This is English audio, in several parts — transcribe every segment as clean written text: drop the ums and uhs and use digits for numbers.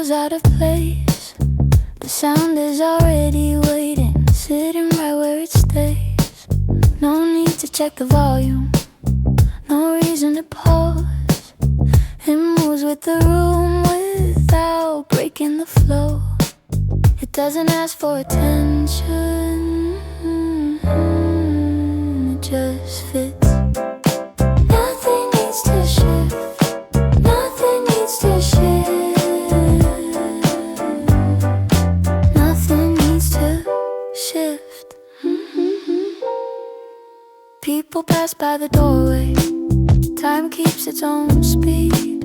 feels out of place. The sound is already waiting, sitting right where it stays. No need to check the volume, no reason to pause. It moves with the room without breaking the flow. It doesn't ask for attention, it just fits. Nothing needs to shift, nothing needs to shift, nothing needs to shift. People pass by the doorway, time keeps its own speed.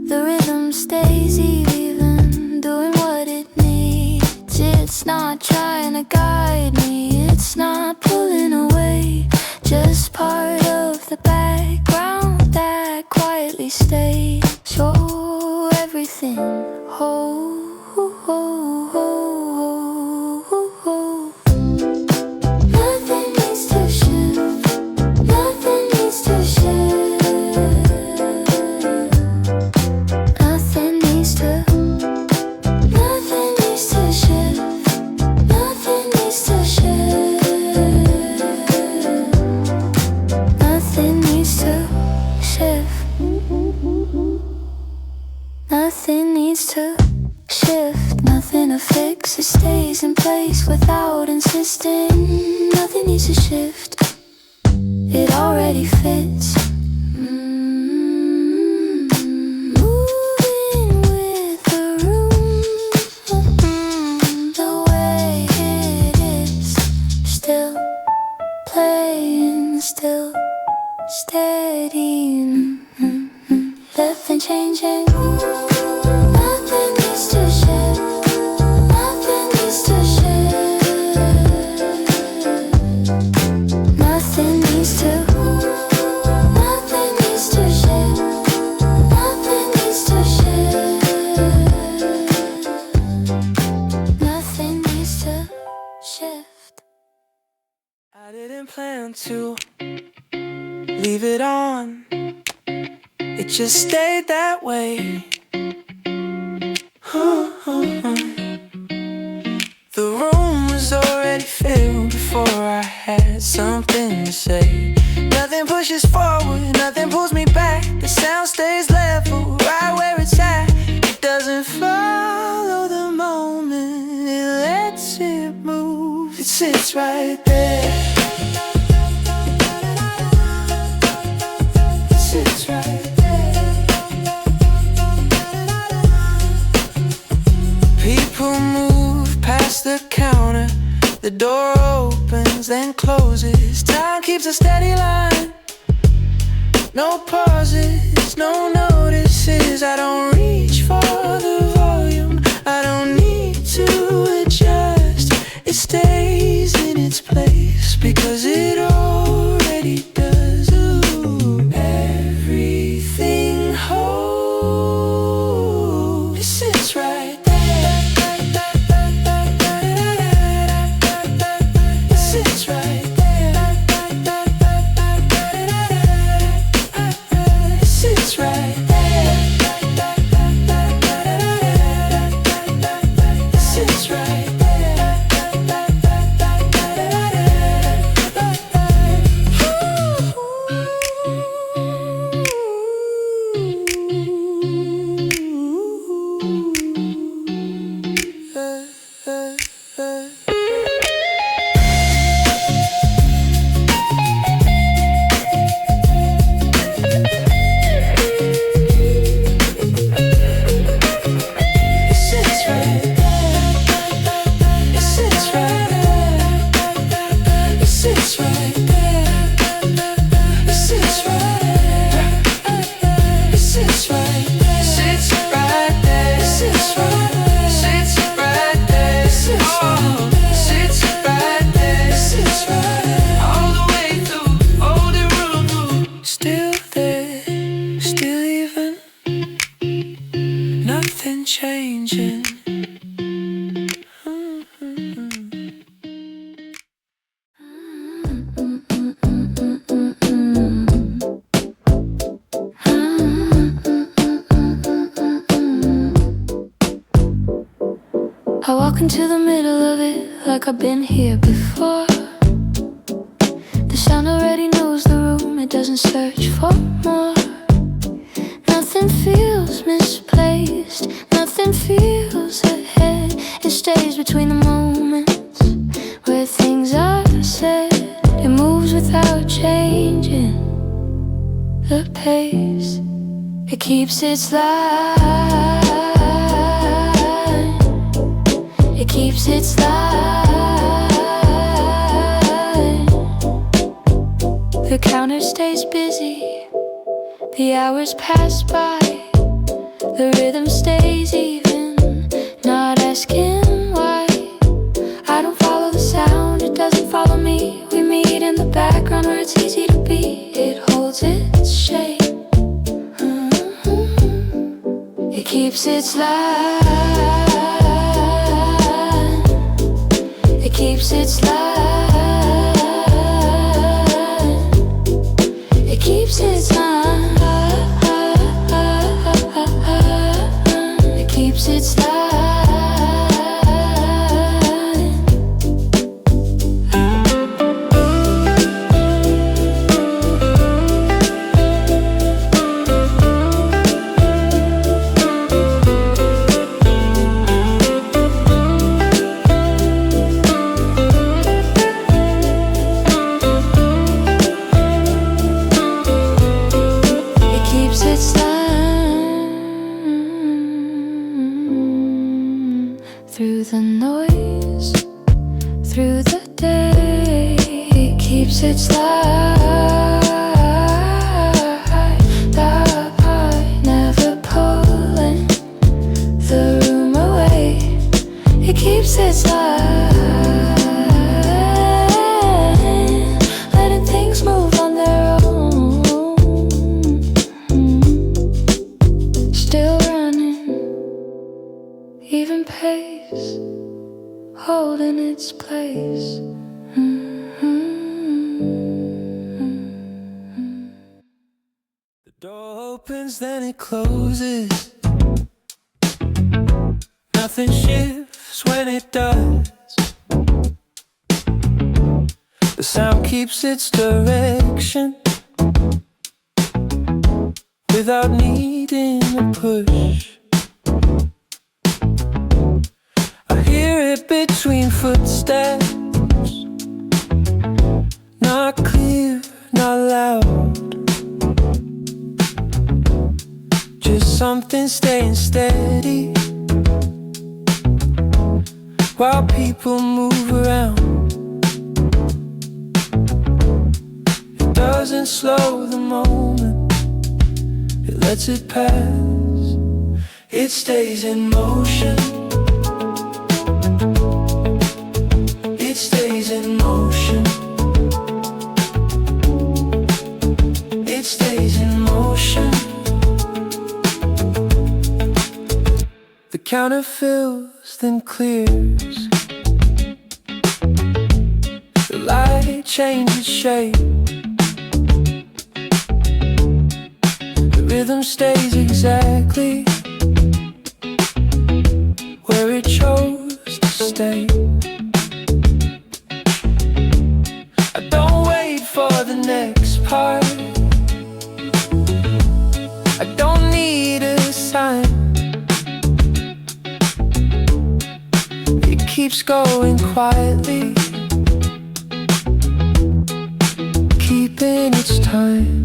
The rhythm stays even, doing what it needs. It's not trying to guide me, it's not pulling away. Just part of the background that quietly stays. So everything nothing needs to shift, nothing needs to shift, nothing needs to, nothing needs to shift, nothing needs to shift, nothing needs to shift, nothing needs to shift, nothing to fix, it stays in place without insisting. Nothing needs to shift, it already fits. Moving with the room, the way it is, still playing, still steady. Nothing changing, nothing needs to shift, nothing needs to shift, nothing needs to, nothing needs to shift, nothing needs to shift, nothing needs to shift. I didn't plan to leave it on, it just stayed that way. The room was already filled before I had something to say. Nothing pushes forward, nothing pulls me back. The sound stays level, right where it's at. It doesn't follow the moment, it lets it move. It sits right there, it sits right there. People move past the counter, the door opens then closes. Time keeps a steady line, no pauses, no notices. I don't reach for the volume, I don't need to adjust. It stays in its place because it already does. Ooh, everything whole, it sits right there. It sits right there. It sits right there. I walk into the middle of it like I've been here before. The sound already knows the room, it doesn't search for more. Nothing feels misplaced, nothing feels ahead. It stays between the moments where things are said. It moves without changing the pace. It keeps its line. It keeps its line. The counter stays busy. The hours pass by. The rhythm stays even. Not asking why. I don't follow the sound, it doesn't follow me. We meet in the background where it's easy to be. It holds its shape. It keeps its line. It keeps its line. It keeps its line. It keeps its line. Through the noise, through the day, it keeps its light. Never pulling the room away. It keeps its line, letting things move on their own. Still running, even pace, holding its place. The door opens, then it closes. Nothing shifts when it does. The sound keeps its direction without needing a push. Hear it between footsteps, not clear, not loud, just something staying steady while people move around. It doesn't slow the moment, it lets it pass. It stays in motion. It stays in motion. It stays in motion. The counter fills, then clears. The light changes shape. The rhythm stays exactly where it chose to stay. For the next part, I don't need a sign. It keeps going quietly, keeping its time.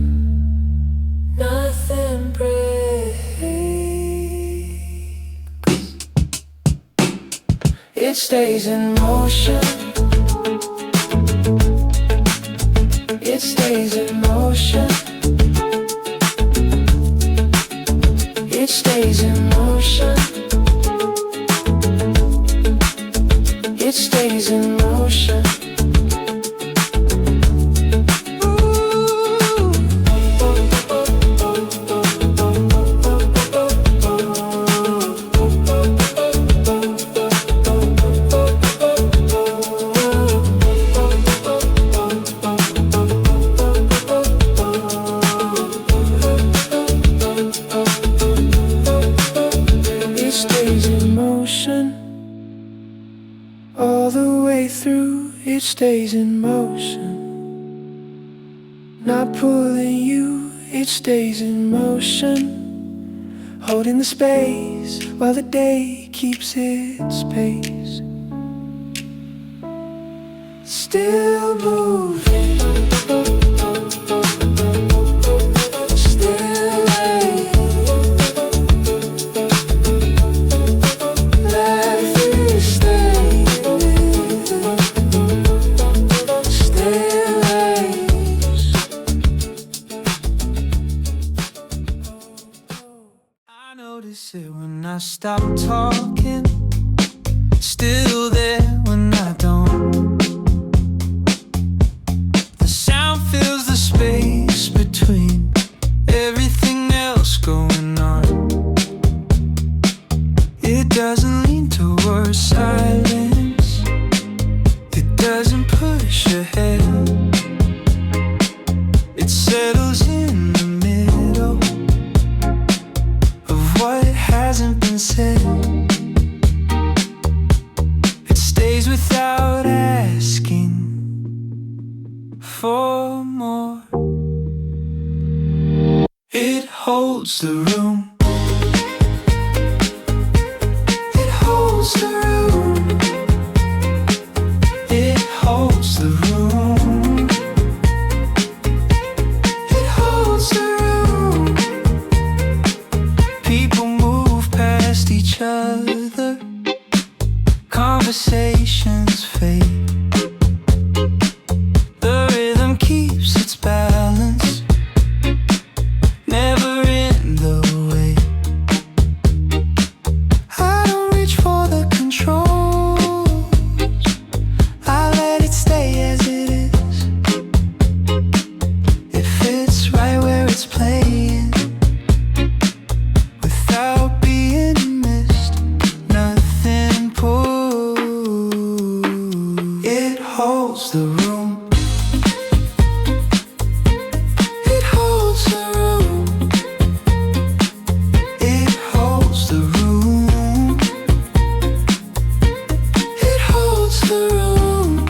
Nothing breaks. It stays in motion. It stays in motion. It stays in motion. It stays in motion. the way through, it stays in motion. Not pulling you, it stays in motion. Holding the space while the day keeps its pace. Still moving, still late. Life is staying, still late. I notice it when I stop talking, still there when I don't. The sound fills the space between everything else going on. It doesn't lean towards silence, it doesn't push ahead. It settles in the middle of what hasn't been said. It stays without asking for more. It holds the room. It holds the room. It holds the room. It holds the room. People move past each other, conversations fade. The rhythm keeps its balance, never in the way. I don't reach for the controls, I let it stay as it is. It fits right where it's playing, without being missed, nothing pulled. It holds the room. It holds the room. It holds the room. It holds the room.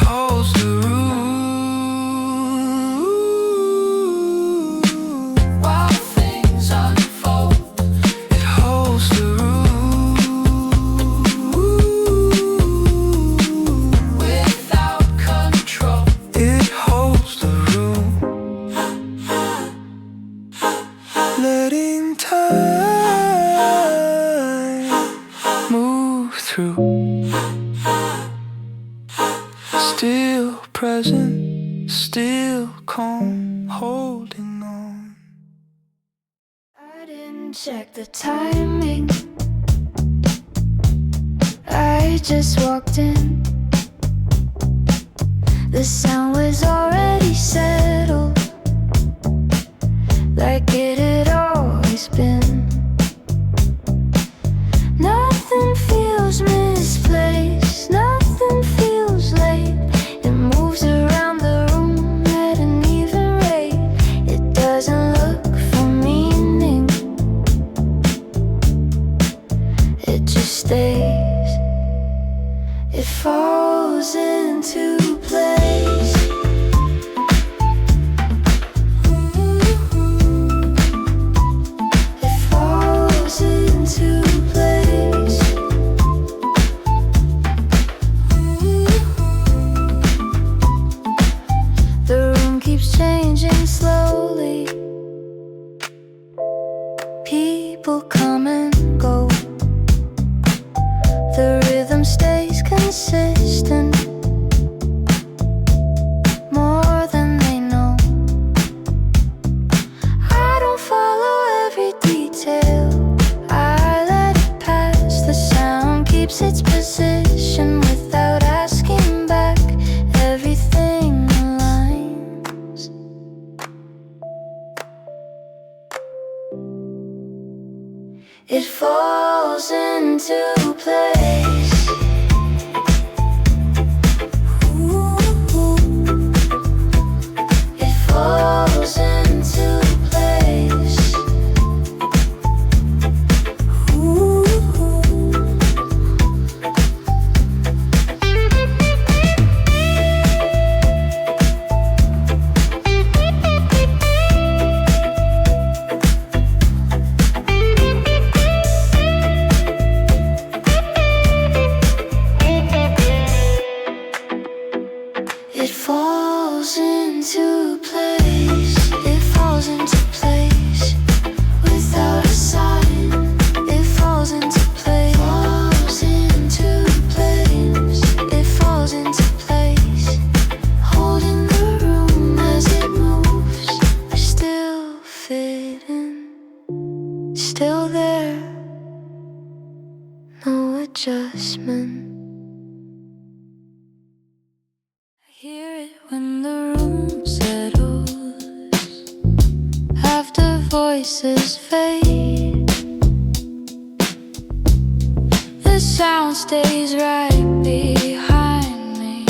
Holds the room. While things unfold, it holds the room. Without control, it holds the room. Letting time move through. Still present, still calm, holding on. I didn't check the timing, I just walked in. The sound was already settled, like it had always been. Nothing feels misplaced, nothing feels late. It moves around the room at an even rate. It doesn't look for meaning, it just stays. It falls into place. It falls into place. The room keeps changing slowly. People come and go. The rhythm stays consistent, more than they know. I don't follow every detail, I let it pass. The sound keeps its position without asking back. Everything aligns. It falls into place. Ooh, it falls into place. Ooh. It falls into place. It falls into place without a sign. It falls into place. Falls into place. It falls into place. Holding the room as it moves. Still fitting. Still there. No adjustment. Hear it when the room settles after voices fade. The sound stays right behind me,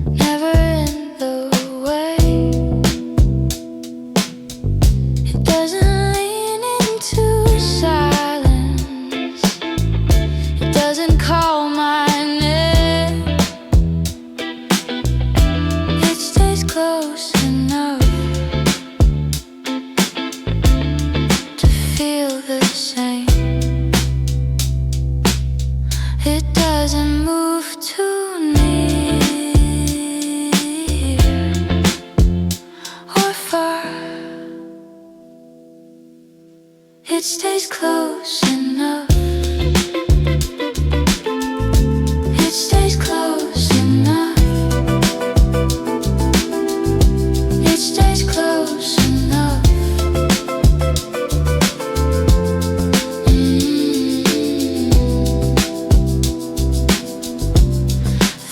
never in the way. It doesn't lean into silence. It doesn't call my name. It stays close enough to feel the same. It doesn't move too near or far. It stays close enough. It stays close enough. It stays close enough.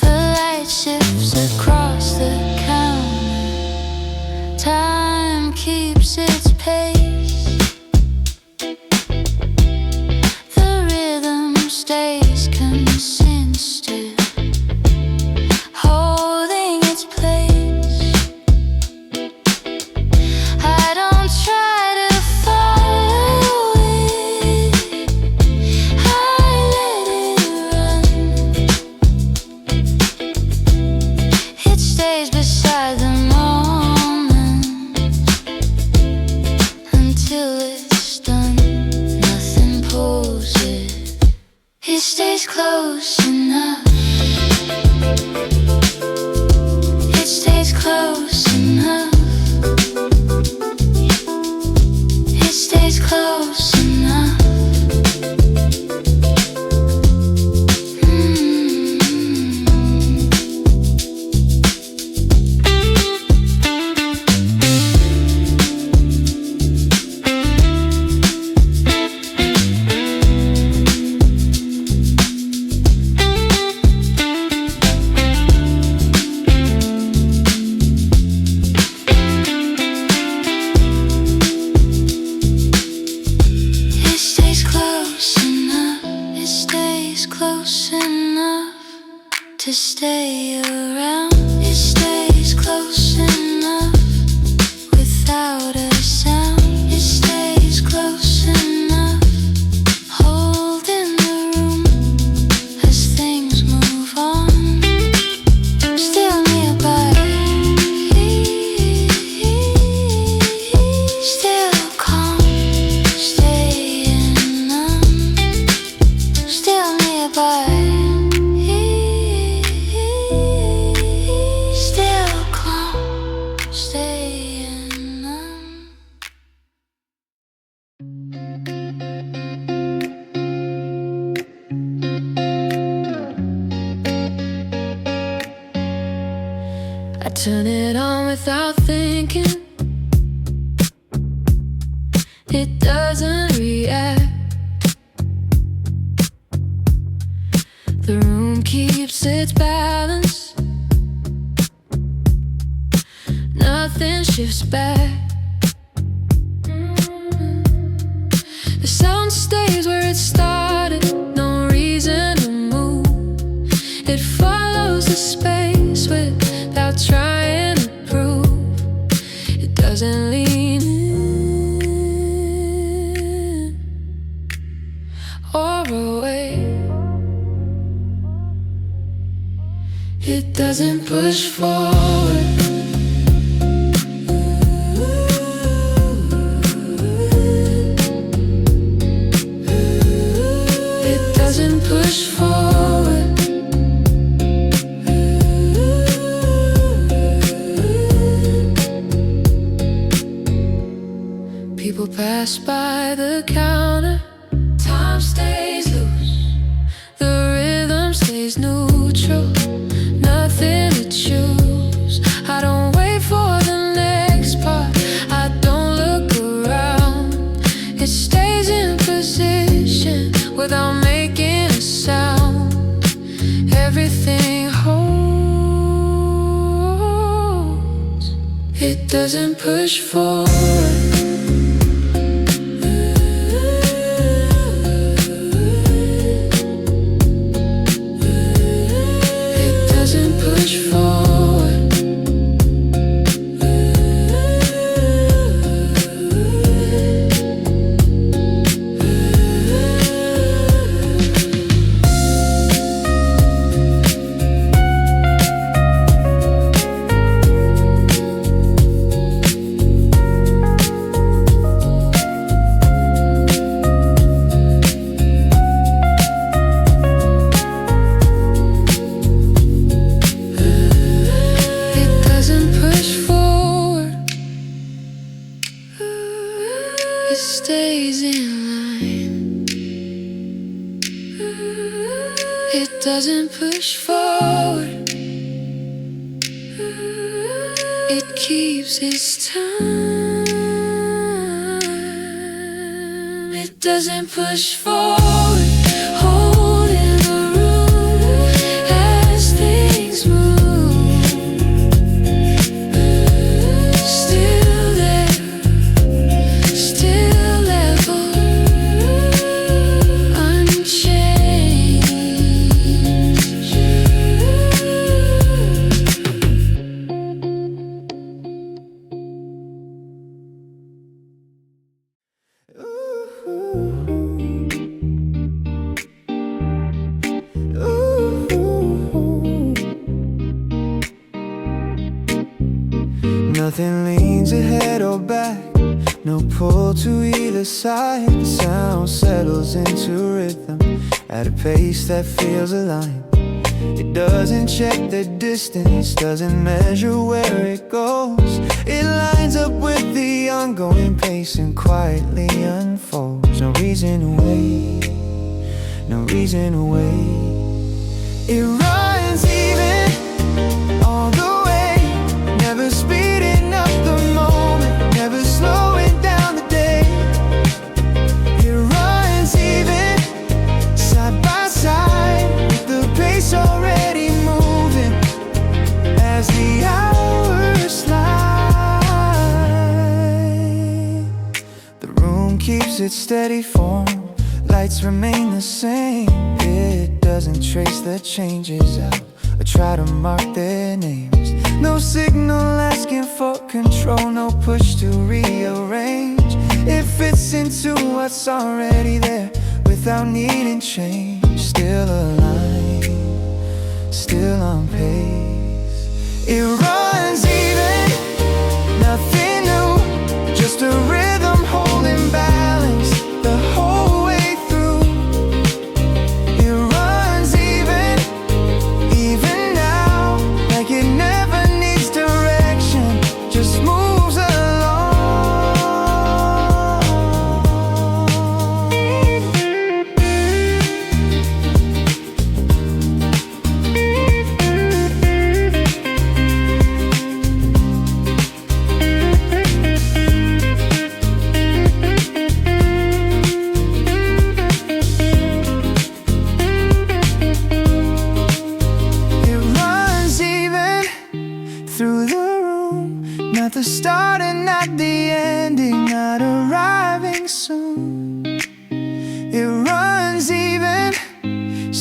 The light shifts across the counter. Time keeps its pace. The rhythm stays consistent, holding its place. I don't try to follow it. I let it run. It stays beside the moment until it's done. Nothing pulls it. It stays close enough. It stays close enough. It stays close enough. It stays close enough. It stays close enough to stay around. It stays close enough without a sound. It stays close enough, holding the room as things move on. Still nearby, still calm, staying numb. Still nearby, still calm, staying numb. I turn it on without thinking. It doesn't react. The room keeps its balance. Nothing shifts back. The sound stays where it started, no reason to move. It follows the space without trying to prove. It doesn't lean in or away. It doesn't push forward. Push forward. People pass by the counter. Time stays loose. The rhythm stays neutral. Nothing to choose. I don't wait for the next part. I don't look around. It stays in position without making a sound. Everything holds. It doesn't push forward. It doesn't push forward. It stays in line. It doesn't push forward. It keeps its time. It doesn't push forward. Holding the room as things move. Still there, still level, unchanged. Nothing leans ahead or back, no pull to either side. The sound settles into rhythm at a pace that feels aligned. It doesn't check the distance, doesn't measure where it goes. It lines up with the ongoing pace and quietly unfolds. No reason to wait, no reason to wait. It runs even all the way, never speeding up the moment, never slowing down the day. It runs even side by side, with the pace already moving as the hours slide. The room keeps its steady form, lights remain the same. It doesn't trace the changes out or try to mark their names. No signal asking for control, no push to rearrange. It fits into what's already there without needing change. Still aligned, still on pace. It runs even, nothing new, just a rhythm holding balance the whole way through. It runs even now, like it never needs direction, just moves along.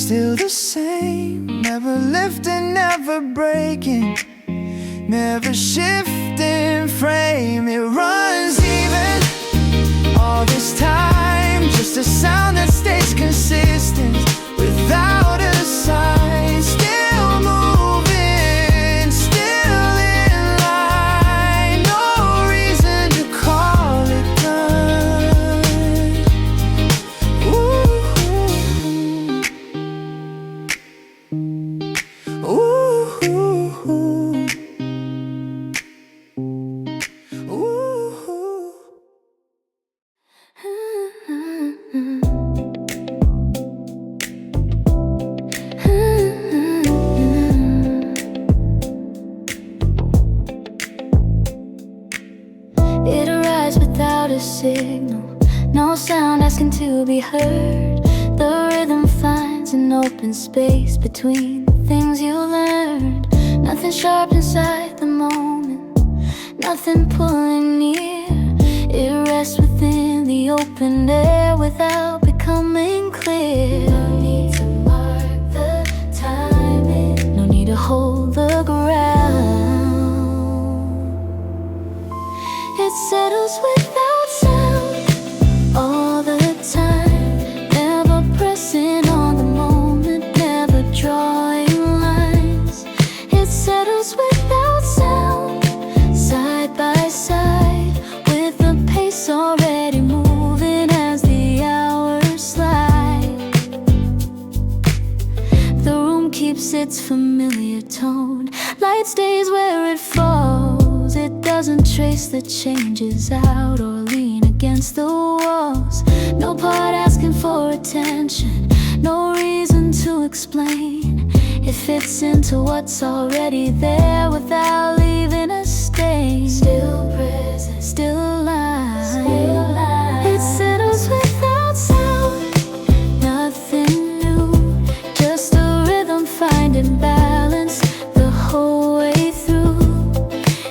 still the same. Never lifting, never breaking, never shifting frame. It runs even all this time, just a sound that stays consistent without a sign. Still moving, still in line, no reason to call it done. Ooh. Ooh. It arrives without a signal, no sound asking to be heard. The rhythm finds an open space between the things you learned. Nothing sharp inside the moment, nothing pulling near. It rests within the open air without becoming clear. No need to mark the timing, no need to hold the ground. It settles without sound all the time, never pressing on the moment, never drawing lines. It settles without sound, side by side, with the pace already moving as the hours slide. The room keeps its familiar tone, light stays where it falls. It doesn't trace the changes out or lean against the walls. No part asking for attention, no reason to explain. It fits into what's already there without leaving a stain. Still present, still alive, still alive. It settles without sound, nothing new, just a rhythm finding balance the whole way through.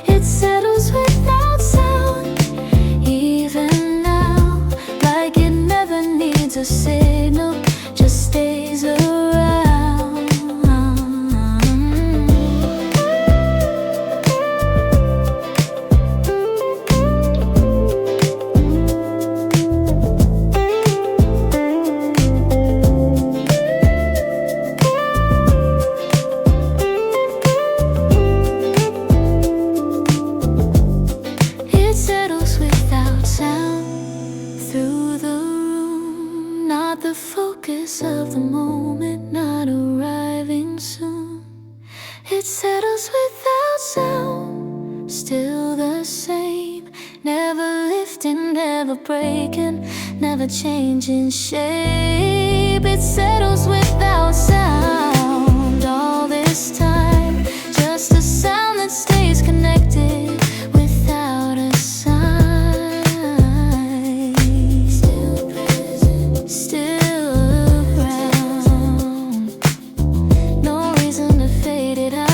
It settles without sound, even now, like it never needs a signal, just stays around. It settles without sound through the room, not the focus of the moment, not arriving soon. It settles without sound, still the same, never lifting, never breaking, never changing shape. It settles without sound all this time, just a sound that stays connected without a sign. Still present, still around, no reason to fade it out.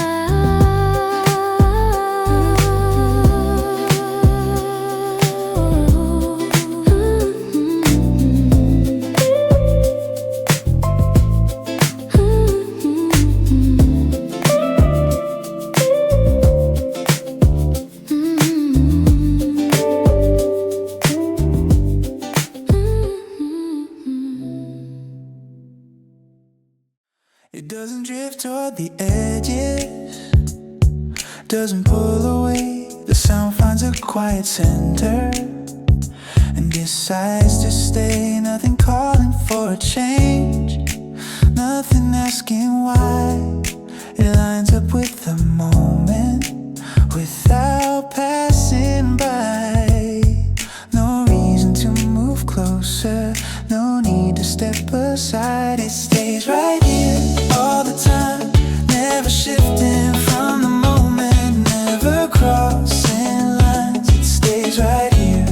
It doesn't drift toward the edges, doesn't pull away. The sound finds a quiet center and decides to stay. Nothing calling for a change, nothing asking why. It lines up with the moment without passing by. No reason to move closer, no need to step aside. It stays right here all the time, never shifting from the moment, never crossing lines. It stays right here,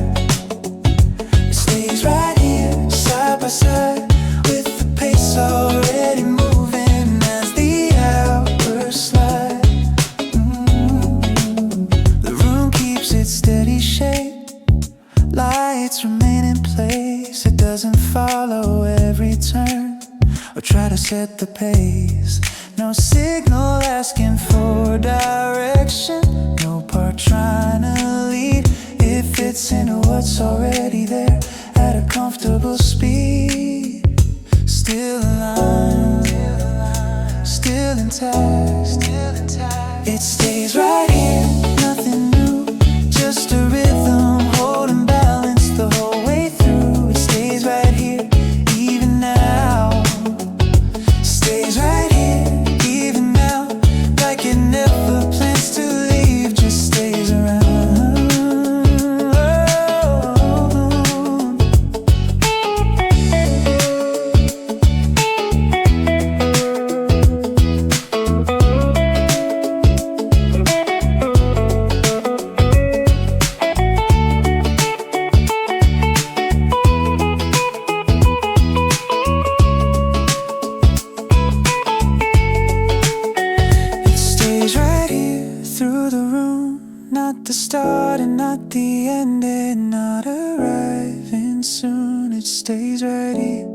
it stays right here, side by side, with the pace already moving as the hours slide. The room keeps its steady shape, lights remain in place. It doesn't follow every turn, or try to set the pace. No signal asking for direction, no part trying to lead. It fits into what's already there at a comfortable speed. Still aligned, still intact. It stays right here, nothing new, just a rhythm holding balance the whole way through. It stays right here, even now. Stays right here, even now, like it never plans to leave, just stays around. Not the start and not the end, and not arriving soon. It stays right here.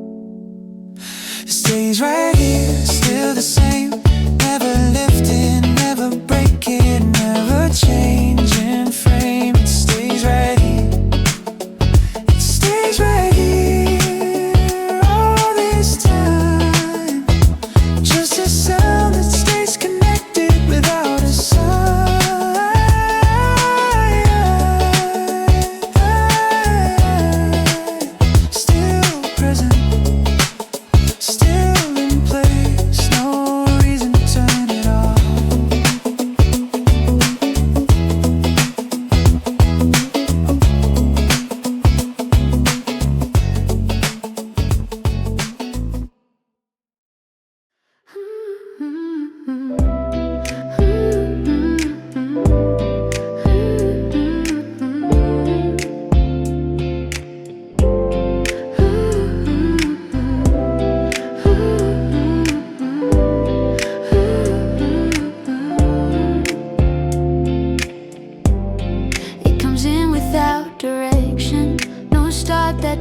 It stays right here, still the same. Never lifting, never breaking, never changing frame. It stays right here. It stays right here all this time. Just a sound that stays connected without a sign.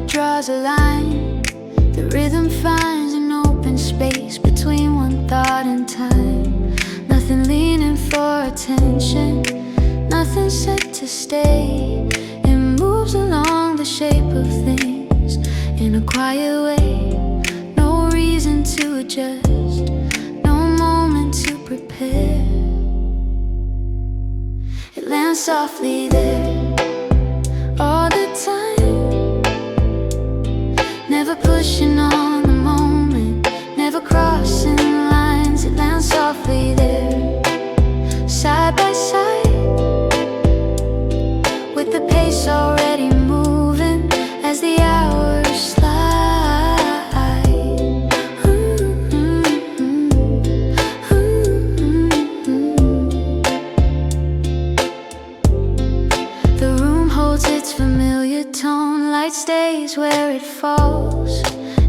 Draws a line. The rhythm finds an open space between one thought and time. Nothing leaning for attention, nothing set to stay. It moves along the shape of things in a quiet way. No reason to adjust, no moment to prepare. It lands softly there all the time. Never pushing on the moment, never crossing lines. It lands softly there, side by side, with the pace already moving as the hours slide. The room holds its familiar tone, light stays where it falls.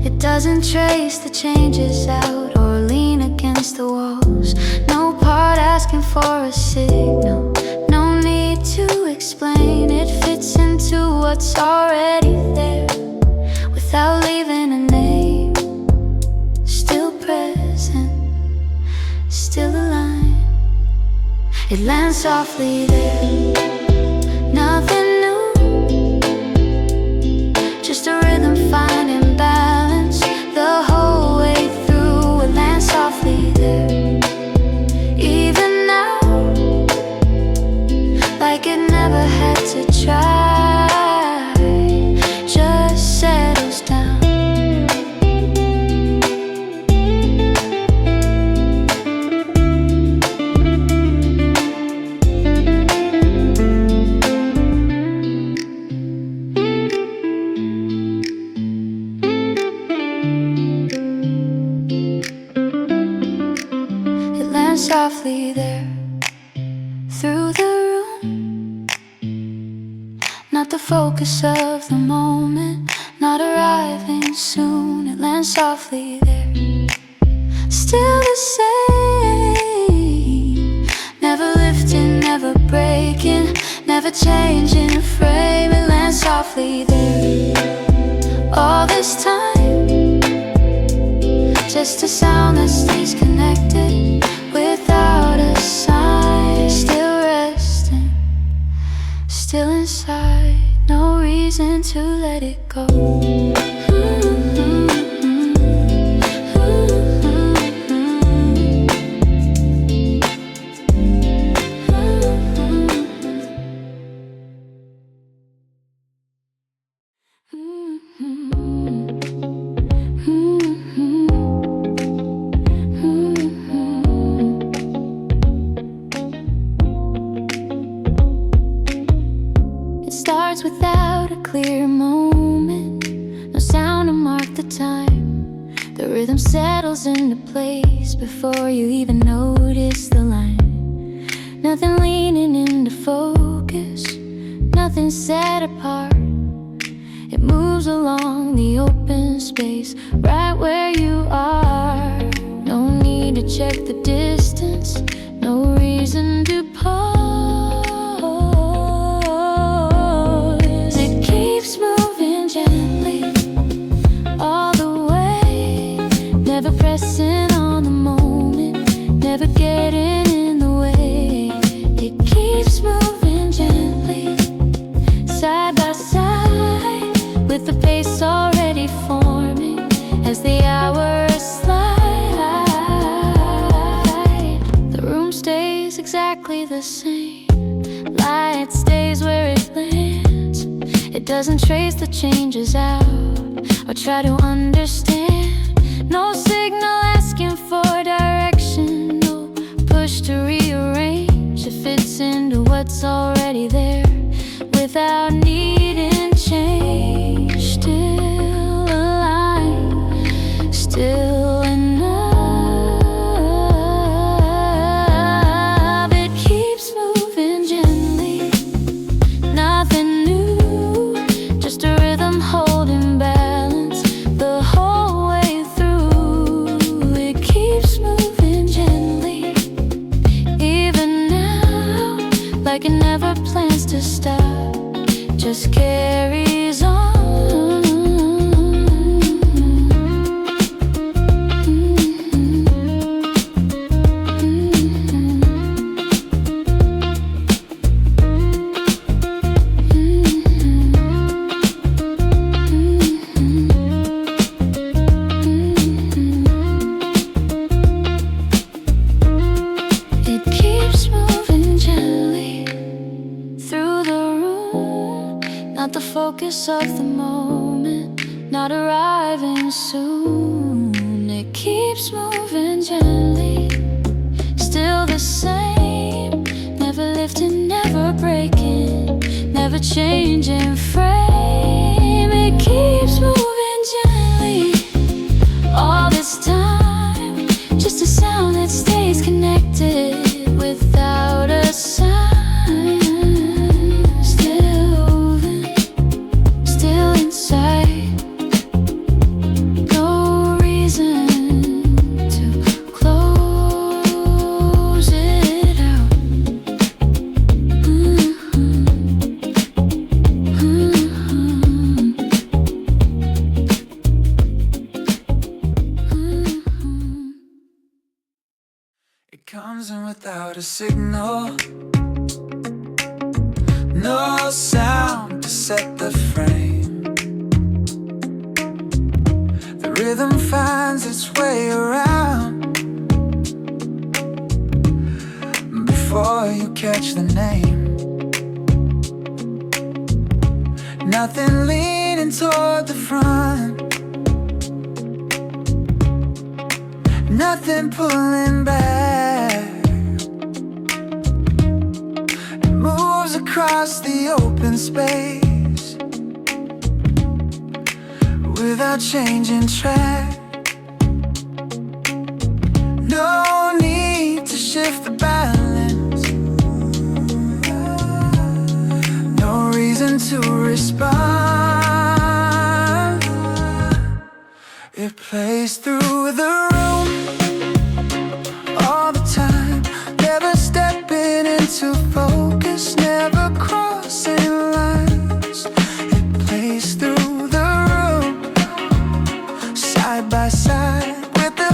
It doesn't trace the changes out or lean against the walls. No part asking for a signal, no need to explain. It fits into what's already there without leaving a name. Still present, still aligned. It lands softly there, nothing new, just a rhythm finding balance the whole way through. It lands softly there, even now, like it never had to try, just settles down. Softly there, through the room. Not the focus of the moment, not arriving soon. It lands softly there, still the same. Never lifting, never breaking, never changing a frame. It lands softly there all this time. just a sound that stays connected without a sign. Still resting, still inside, no reason to let it go. Without a clear moment, no sound to mark the time. The rhythm settles into place before you even notice the line. Nothing leaning into focus, nothing set apart. It moves along the open space right where you are. No need to check the distance, no reason to pause. Never pressing on the moment, never getting in the way. It keeps moving gently, side by side, with the pace already forming as the hours slide. The room stays exactly the same, light stays where it lands. It doesn't trace the changes out or try to understand. No signal asking for direction, no push to rearrange. It fits into what's already there without needing change. Still aligned, still enough. It keeps moving gently, nothing new, just a rhythm holding balance the whole way. Like it never plans to stop, just carries on. It keeps moving gently through the room, not the focus of the moment, not arriving soon. It keeps moving gently, still the same, never lifting, never breaking, never changing frame. It keeps moving gently all this time, just a sound that stays connected without a sign. It comes in without a signal, no sound to set the frame. The rhythm finds its way around before you catch the name. Nothing leaning toward the front, nothing pulling back. It moves across the open space without changing track. No need to shift the balance, no reason to respond. It plays through the room all the time, never stepping into focus, never crossing lines. It plays through the room, side by side, with the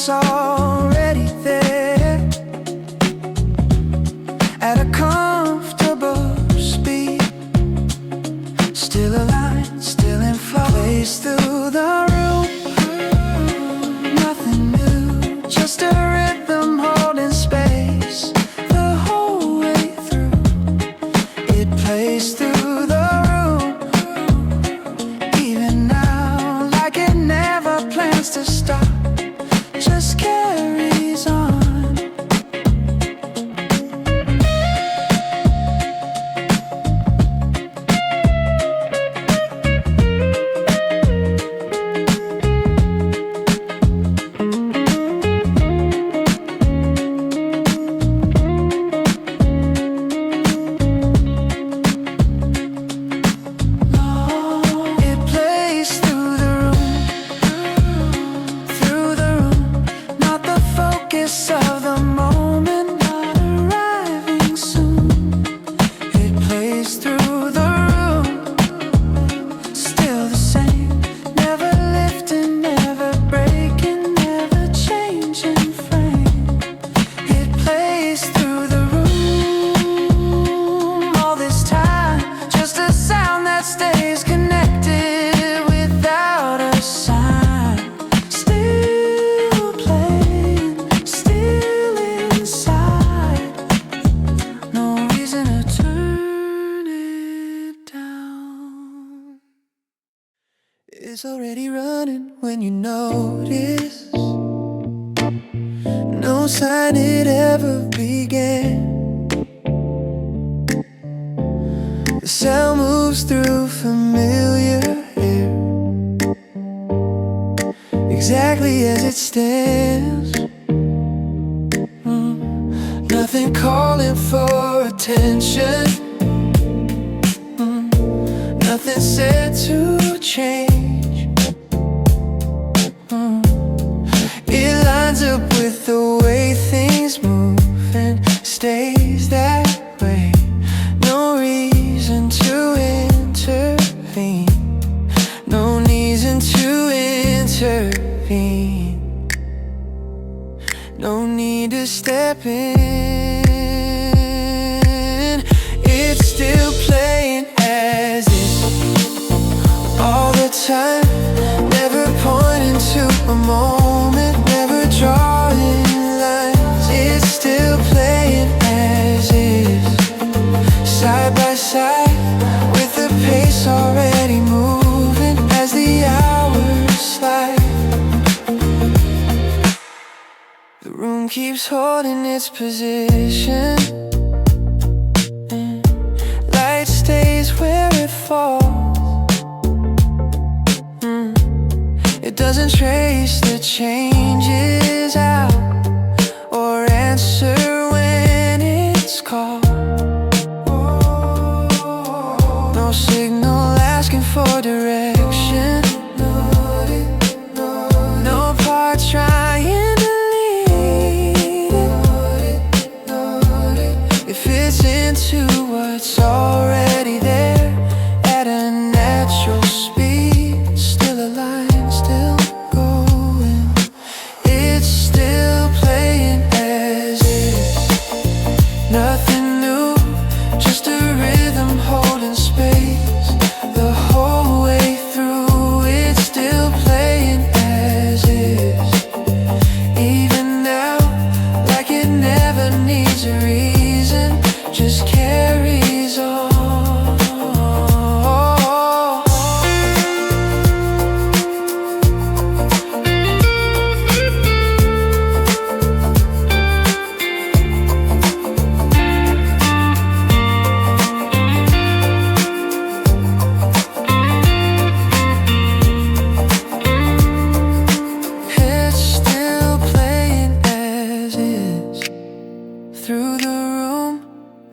what's already there at a comfortable speed. Still aligned, still in flow. Plays through the room, nothing new, just a rhythm holding space the whole way through. It plays through the room, even now, like it never plans to stop, just carries on. It plays through the room, not the focus of the moment, not arriving soon. It plays through the room, still the same, never lifting, never breaking, never changing frame. It plays through the room all this time, just a sound that stays connected without a sign. Still playing, still inside. No reason to turn it down. It's already running when you notice. No sign it ever began. The sound moves through familiar air, exactly as it stands. Nothing calling for attention, nothing said to change. It lines up with the way things move and stays that way. No reason to intervene, no reason to intervene, no need to step in. It's still playing as is all the time, never pointing to a moment, never drawing lines. It's still playing as is, side by side, with the pace already moving as the hours slide. The room keeps holding its position, light stays where it falls. It doesn't trace the changes out or answer when it's called. No signal asking for direction, no part trying to lead it. It fits into what's already there at a natural speed. Still aligned, still going. It's still playing as is, nothing new, just a rhythm holding space the whole way through. It's still playing as is, even now, like it never needs a reason, just carries on. It's still playing as is, through the room,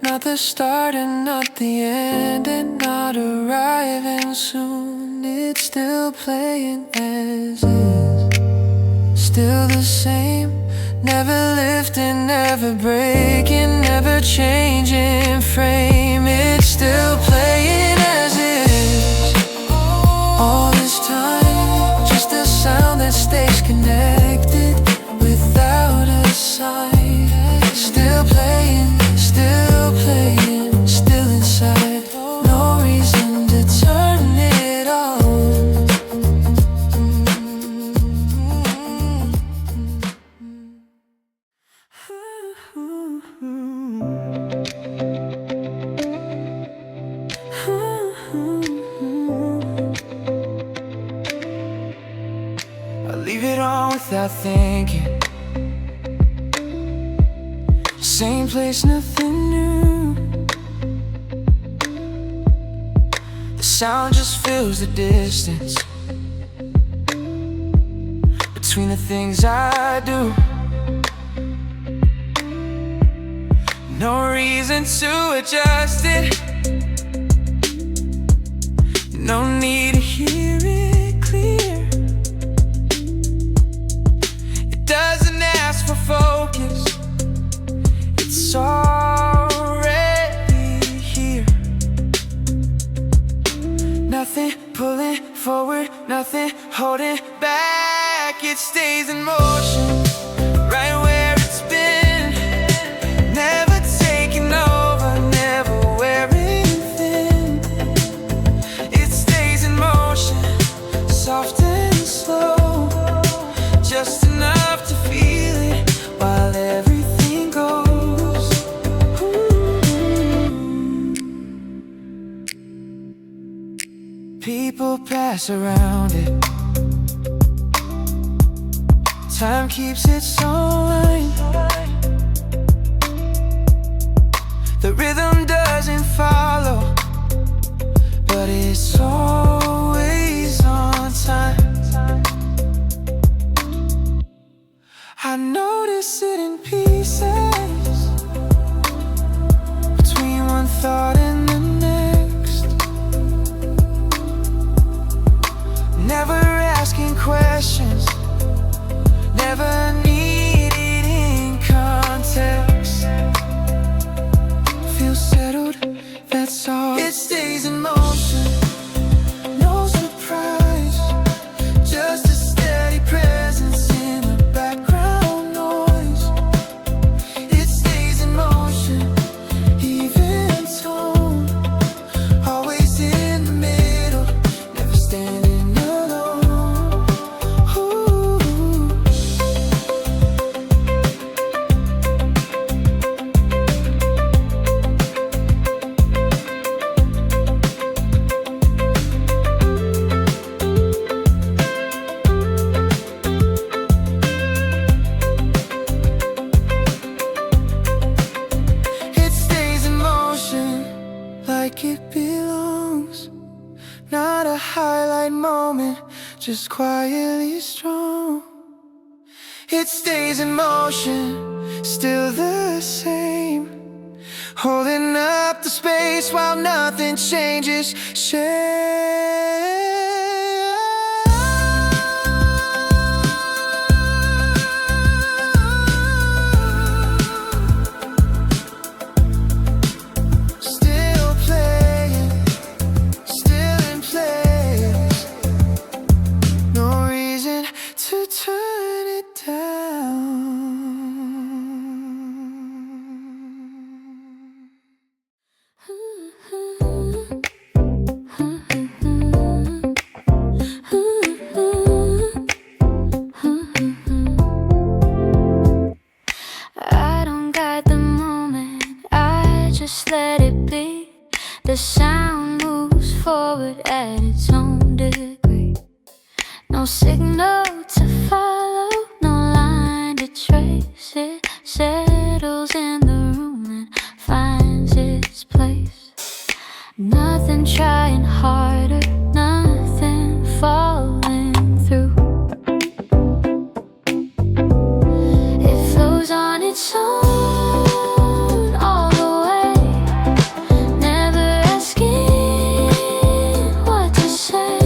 not the start and not the end, and not arriving soon. It's still playing as is, still the same, never lifting, never breaking, never changing frame. It's still playing as is, all this time, just a sound that stays connected without thinking. Same place, nothing new. The sound just fills the distance between the things I do. No reason to adjust it, no need to hear it clear. It doesn't ask for focus, it's already here. Nothing pulling forward, nothing holding back. It stays in motion, right where it's been. Never taking over, never wearing thin. It stays in motion, soft and slow, just enough to feel it while everything goes. People pass around it, time keeps its own line. The rhythm doesn't follow, but it's always on time. I notice it in pieces, between one thought and the next. Never asking questions, never needed in context. Feel settled, that's all. It stays in motion, no surprise, just a steady presence in the background noise. It stays in motion, even tone, always in the middle, never standing alone. Ooh. It stays in motion like it belongs. Not a highlight moment, just quietly strong. It stays in motion, still the same, holding up the space while nothing changes shape. Still playing, still in place. No reason to turn it down. I don't guide the moment, I just let it be. The sound moves forward at its own degree. No signal to follow, no line to trace. It settles in the room and finds its place. Nothing trying harder, nothing falling through. It flows on its own all the way, never asking what to say.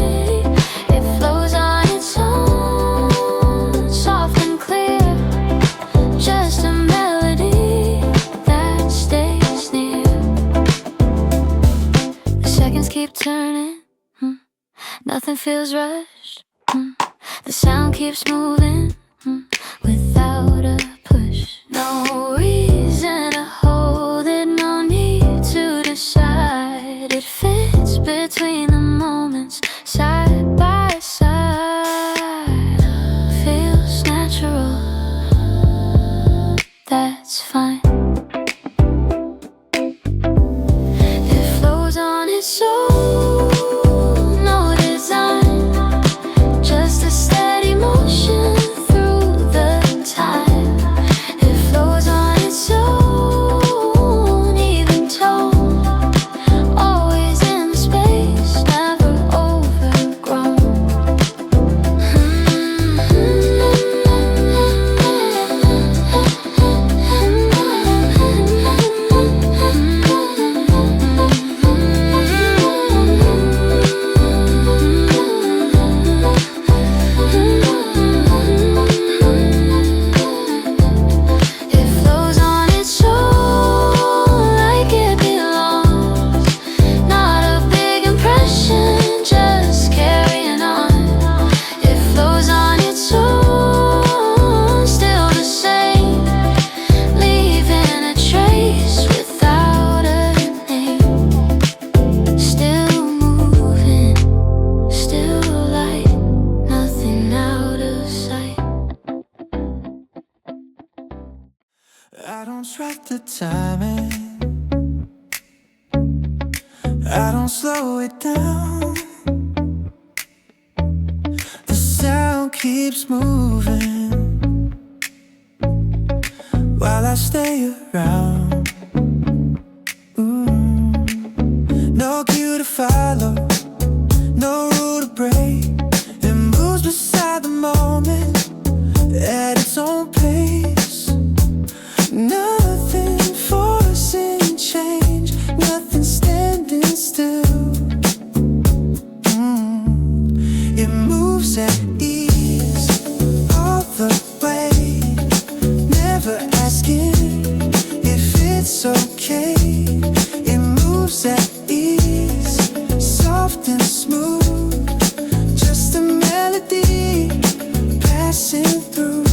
It flows on its own, soft and clear, just a melody that stays near. The seconds keep turning, nothing feels rushed. The sound keeps moving without a push. No reason to hold it, no need to decide. It fits between the moments, side by side. Feels natural, that's fine. It flows on its own, no design, just a steady motion through I don't track the timing, I don't slow it down. The sound keeps moving while I stay around. No cue to follow, no rule to break. It moves beside the moment at its own pace. Nothing forcing change, nothing standing still. It moves at ease all the way, never asking if it's okay. It moves at ease, soft and smooth, just a melody passing through.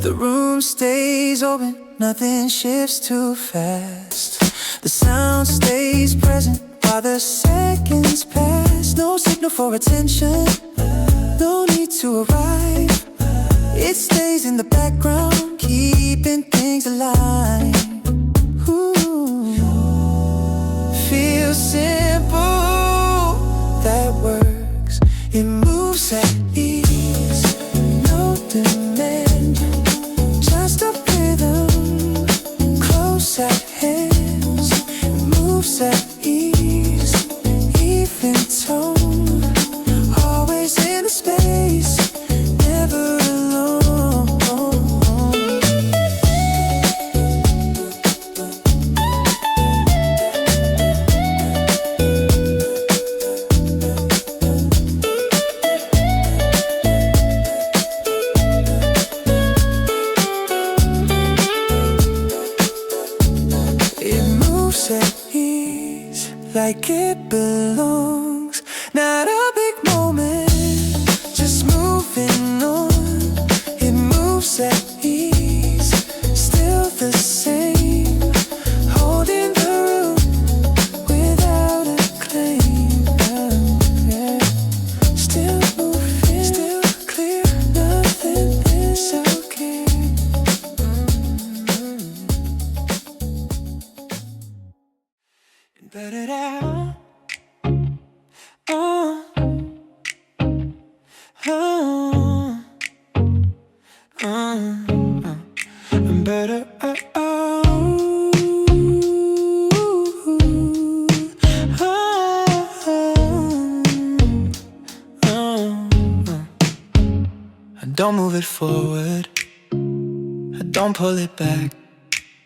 The room stays open, nothing shifts too fast. The sound stays present while the seconds pass. No signal for attention, no need to arrive. It stays in the background, keeping things alive. Feels simple, that works. It moves at ease, no demand, just a rhythm, close at hands. It moves at ease, even tone, always in the space, never alone. It moves at ease, like it belongs. Not a big moment, just moving on. It moves at ease, still the same, holding the room without a claim. Yeah. Still moving, still clear, nothing is okay. Better better I don't move it forward, I don't pull it back.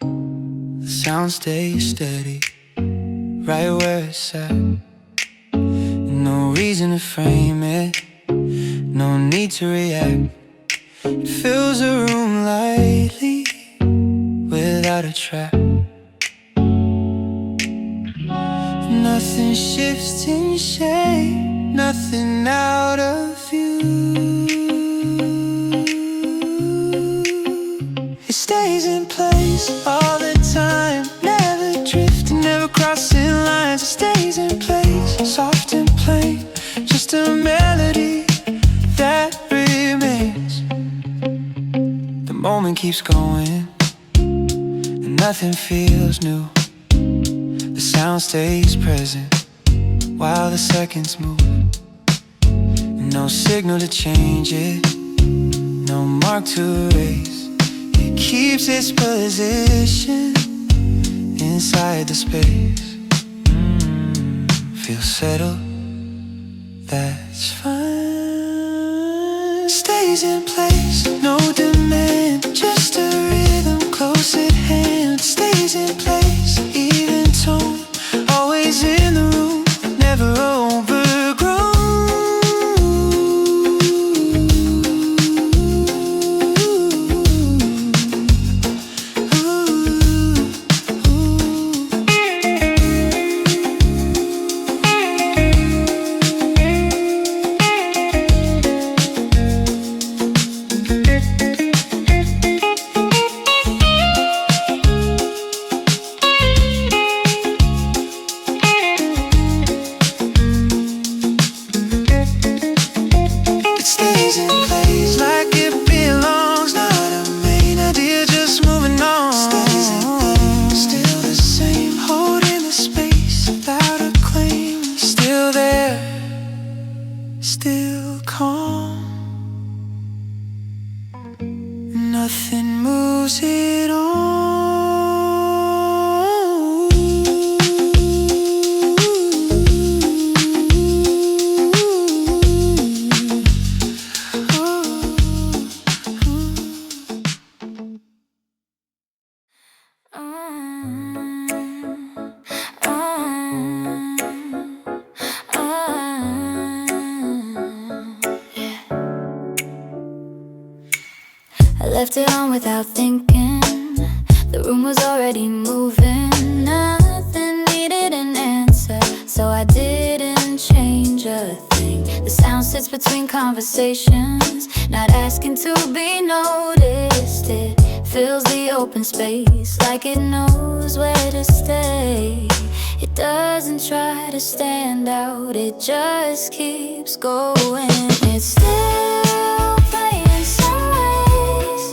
The sound stays steady, right where it's at. No reason to frame it, no need to react. It fills the room lightly, without a trap. Nothing shifts in shape, nothing out of view. It stays in place all the time, never drifting, never crossing lines. It stays in place, soft and plain, just a melody that remains. The moment keeps going, and nothing feels new. The sound stays present while the seconds move. No signal to change it, no mark to erase. It keeps its position inside the space. Feel settled, that's fine. Stays in place, no demand, just a rhythm close at hand. Stays in place, even tone, always in the room, never overgrown. nothing moves it on. I left it on without thinking. The room was already moving. Nothing needed an answer, so I didn't change a thing. The sound sits between conversations, not asking to be noticed. It fills the open space like it knows where to stay. It doesn't try to stand out, it just keeps going. It's still playing some ways,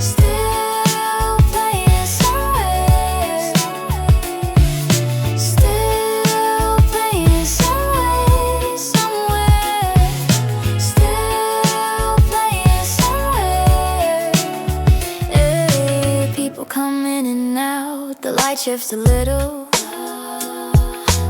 still playing somewhere, still playing some ways, somewhere, still playing somewhere. People come in and out, the light shifts a little.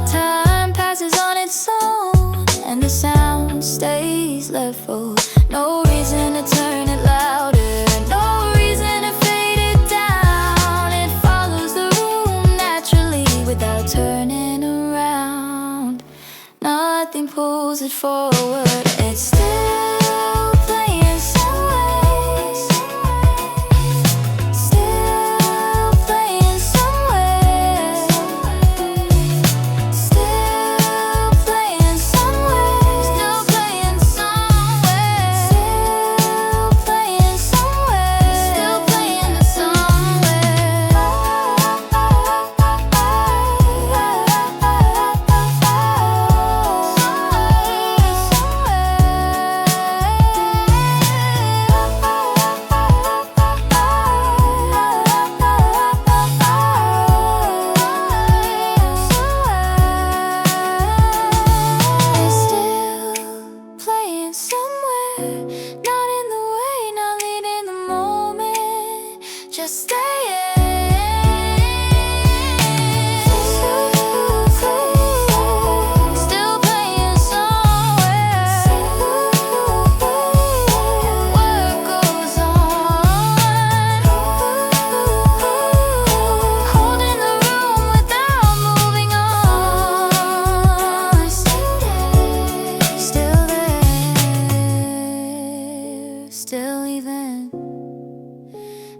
Time passes on its own, and the sound stays level. No reason to turn it louder, no reason to fade it down. It follows the room naturally without turning around. Nothing pulls it forward. It's still playing some ways, still playing somewhere, still playing somewhere, still playing somewhere, still playing somewhere, still playing playing somewhere, not in the way, not leading the moment, just staying. Still playing somewhere. Work goes on, holding the room without moving on. Still there, still even.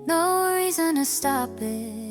No reason to stop it.